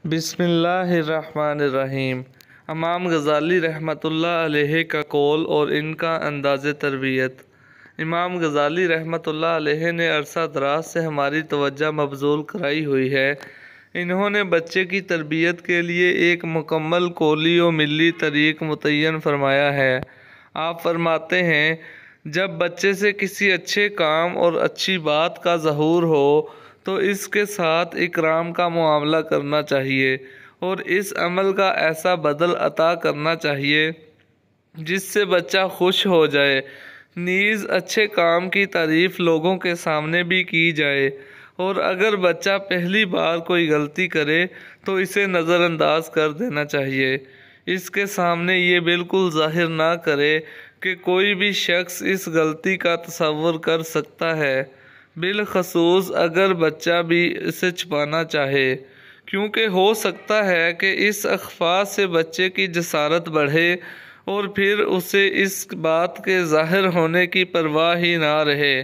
بسم اللہ الرحمن الرحیم۔ امام غزالی رحمۃ اللہ علیہ کا قول اور ان کا انداز تربیت۔ امام غزالی رحمۃ اللہ علیہ نے عرصہ دراز سے ہماری توجہ مبذول کرائی ہوئی ہے۔ انہوں نے بچے کی تربیت کے لیے ایک مکمل قولی و ملی طریق متعین فرمایا ہے۔ آپ فرماتے ہیں، جب بچے سے کسی اچھے کام اور اچھی بات کا ظہور ہو تو اس کے ساتھ اکرام کا معاملہ کرنا چاہیے اور اس عمل کا ایسا بدل عطا کرنا چاہیے جس سے بچہ خوش ہو جائے۔ نیز اچھے کام کی تعریف لوگوں کے سامنے بھی کی جائے، اور اگر بچہ پہلی بار کوئی غلطی کرے تو اسے نظر انداز کر دینا چاہیے۔ اس کے سامنے یہ بالکل ظاہر نہ کرے کہ کوئی بھی شخص اس غلطی کا تصور کر سکتا ہے، بالخصوص اگر بچہ بھی اسے چھپانا چاہے، کیونکہ ہو سکتا ہے کہ اس اخفاء سے بچے کی جسارت بڑھے اور پھر اسے اس بات کے ظاہر ہونے کی پرواہ ہی نہ رہے۔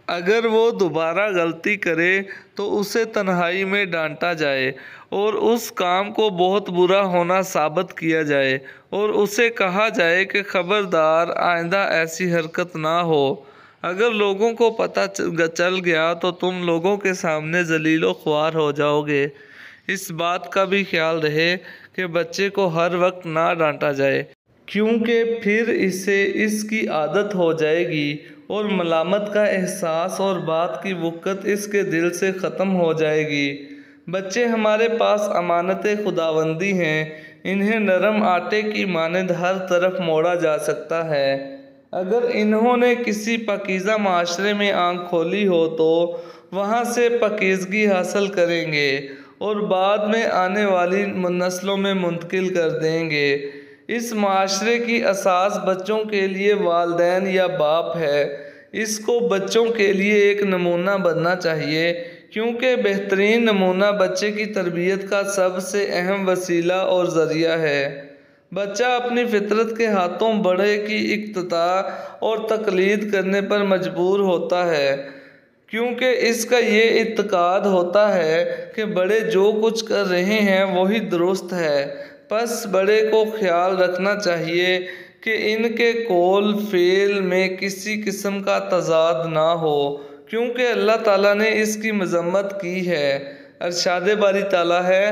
اگر وہ دوبارہ غلطی کرے تو اسے تنہائی میں ڈانٹا جائے اور اس کام کو بہت برا ہونا ثابت کیا جائے، اور اسے کہا جائے کہ خبردار آئندہ ایسی حرکت نہ ہو۔ اگر لوگوں کو پتہ چل گیا تو تم لوگوں کے سامنے ذلیل و خوار ہو جاؤ گے۔ اس بات کا بھی خیال رہے کہ بچے کو ہر وقت نہ ڈانٹا جائے، کیونکہ پھر اسے اس کی عادت ہو جائے گی اور ملامت کا احساس اور بات کی وقت اس کے دل سے ختم ہو جائے گی۔ بچے ہمارے پاس امانت خداوندی ہیں، انہیں نرم آٹے کی مانند ہر طرف موڑا جا سکتا ہے۔ اگر انہوں نے کسی پاکیزہ معاشرے میں آنکھ کھولی ہو تو وہاں سے پاکیزگی حاصل کریں گے اور بعد میں آنے والی نسلوں میں منتقل کر دیں گے۔ اس معاشرے کی اساس بچوں کے لیے والدین یا باپ ہے۔ اس کو بچوں کے لیے ایک نمونہ بننا چاہیے، کیونکہ بہترین نمونہ بچے کی تربیت کا سب سے اہم وسیلہ اور ذریعہ ہے۔ بچہ اپنی فطرت کے ہاتھوں بڑے کی اقتداء اور تقلید کرنے پر مجبور ہوتا ہے، کیونکہ اس کا یہ اعتقاد ہوتا ہے کہ بڑے جو کچھ کر رہے ہیں وہی درست ہے۔ پس بڑے کو خیال رکھنا چاہیے کہ ان کے قول فعل میں کسی قسم کا تضاد نہ ہو، کیونکہ اللہ تعالیٰ نے اس کی مذمت کی ہے۔ ارشاد باری تعالیٰ ہے،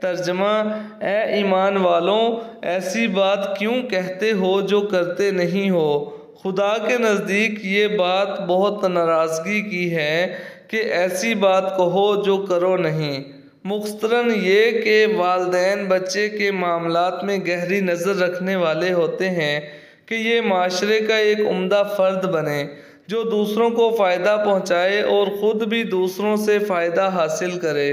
ترجمہ: اے ایمان والوں، ایسی بات کیوں کہتے ہو جو کرتے نہیں ہو؟ خدا کے نزدیک یہ بات بہت ناراضگی کی ہے کہ ایسی بات کہو جو کرو نہیں۔ مختصراً یہ کہ والدین بچے کے معاملات میں گہری نظر رکھنے والے ہوتے ہیں کہ یہ معاشرے کا ایک عمدہ فرد بنے جو دوسروں کو فائدہ پہنچائے اور خود بھی دوسروں سے فائدہ حاصل کرے۔